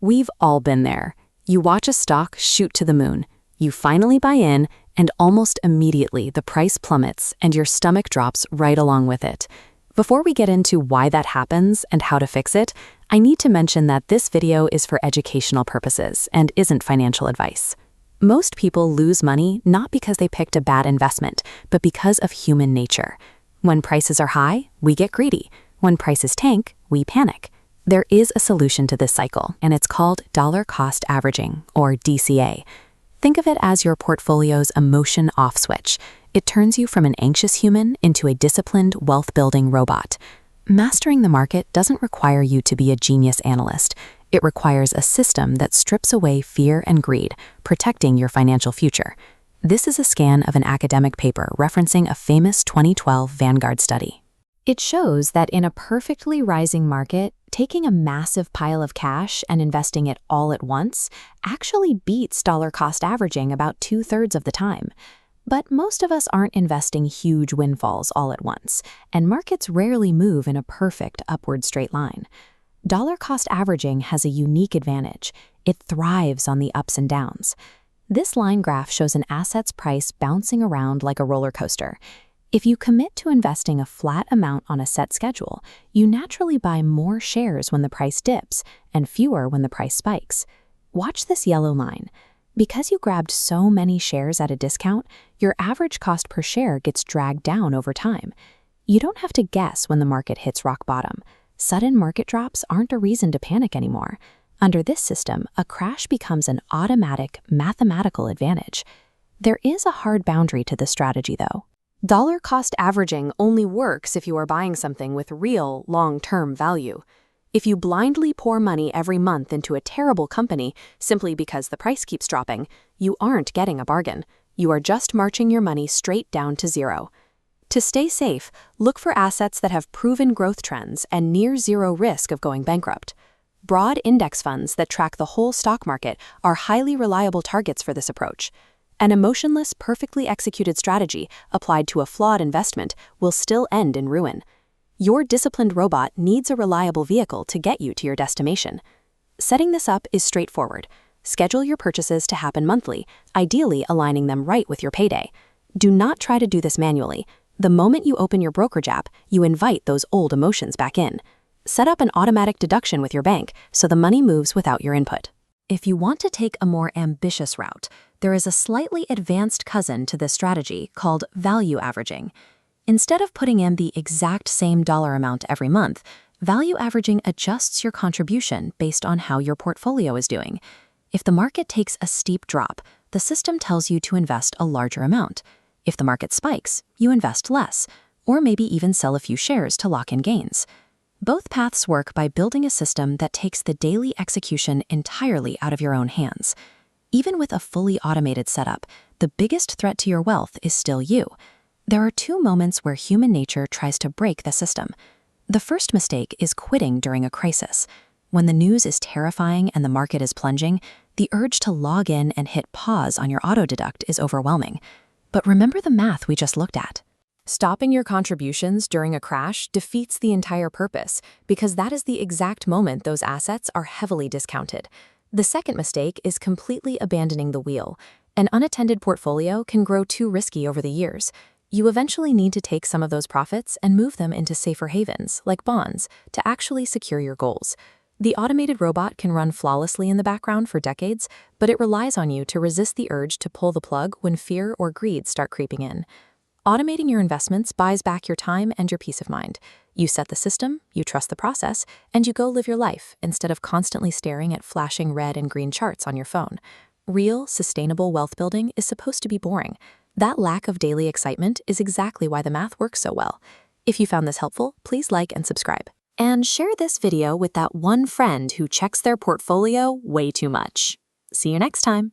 We've all been there. You watch a stock shoot to the moon. You finally buy in, and almost immediately the price plummets and your stomach drops right along with it. Before we get into why that happens and how to fix it, I need to mention that this video is for educational purposes and isn't financial advice. Most people lose money not because they picked a bad investment, but because of human nature. When prices are high, we get greedy. When prices tank, we panic. There is a solution to this cycle, and it's called dollar cost averaging, or DCA. Think of it as your portfolio's emotion off switch. It turns you from an anxious human into a disciplined, wealth-building robot. Mastering the market doesn't require you to be a genius analyst. It requires a system that strips away fear and greed, protecting your financial future. This is a scan of an academic paper referencing a famous 2012 Vanguard study. It shows that in a perfectly rising market, taking a massive pile of cash and investing it all at once actually beats dollar cost averaging about 2/3 of the time. But most of us aren't investing huge windfalls all at once, and markets rarely move in a perfect upward straight line. Dollar cost averaging has a unique advantage. It thrives on the ups and downs. This line graph shows an asset's price bouncing around like a roller coaster. If you commit to investing a flat amount on a set schedule, you naturally buy more shares when the price dips and fewer when the price spikes. Watch this yellow line. Because you grabbed so many shares at a discount, your average cost per share gets dragged down over time. You don't have to guess when the market hits rock bottom. Sudden market drops aren't a reason to panic anymore. Under this system, a crash becomes an automatic, mathematical advantage. There is a hard boundary to this strategy, though. Dollar cost averaging only works if you are buying something with real, long-term value. If you blindly pour money every month into a terrible company simply because the price keeps dropping, you aren't getting a bargain. You are just marching your money straight down to zero. To stay safe, look for assets that have proven growth trends and near zero risk of going bankrupt. Broad index funds that track the whole stock market are highly reliable targets for this approach. An emotionless, perfectly executed strategy applied to a flawed investment will still end in ruin. Your disciplined robot needs a reliable vehicle to get you to your destination. Setting this up is straightforward. Schedule your purchases to happen monthly, ideally aligning them right with your payday. Do not try to do this manually. The moment you open your brokerage app, you invite those old emotions back in. Set up an automatic deduction with your bank so the money moves without your input. If you want to take a more ambitious route, there is a slightly advanced cousin to this strategy called value averaging. Instead of putting in the exact same dollar amount every month, value averaging adjusts your contribution based on how your portfolio is doing. If the market takes a steep drop, the system tells you to invest a larger amount. If the market spikes, you invest less, or maybe even sell a few shares to lock in gains. Both paths work by building a system that takes the daily execution entirely out of your own hands. Even with a fully automated setup, the biggest threat to your wealth is still you. There are two moments where human nature tries to break the system. The first mistake is quitting during a crisis. When the news is terrifying and the market is plunging, the urge to log in and hit pause on your auto-deduct is overwhelming. But remember the math we just looked at. Stopping your contributions during a crash defeats the entire purpose, because that is the exact moment those assets are heavily discounted. The second mistake is completely abandoning the wheel. An unattended portfolio can grow too risky over the years. You eventually need to take some of those profits and move them into safer havens, like bonds, to actually secure your goals. The automated robot can run flawlessly in the background for decades, but it relies on you to resist the urge to pull the plug when fear or greed start creeping in. Automating your investments buys back your time and your peace of mind. You set the system, you trust the process, and you go live your life instead of constantly staring at flashing red and green charts on your phone. Real, sustainable wealth building is supposed to be boring. That lack of daily excitement is exactly why the math works so well. If you found this helpful, please like and subscribe. And share this video with that one friend who checks their portfolio way too much. See you next time.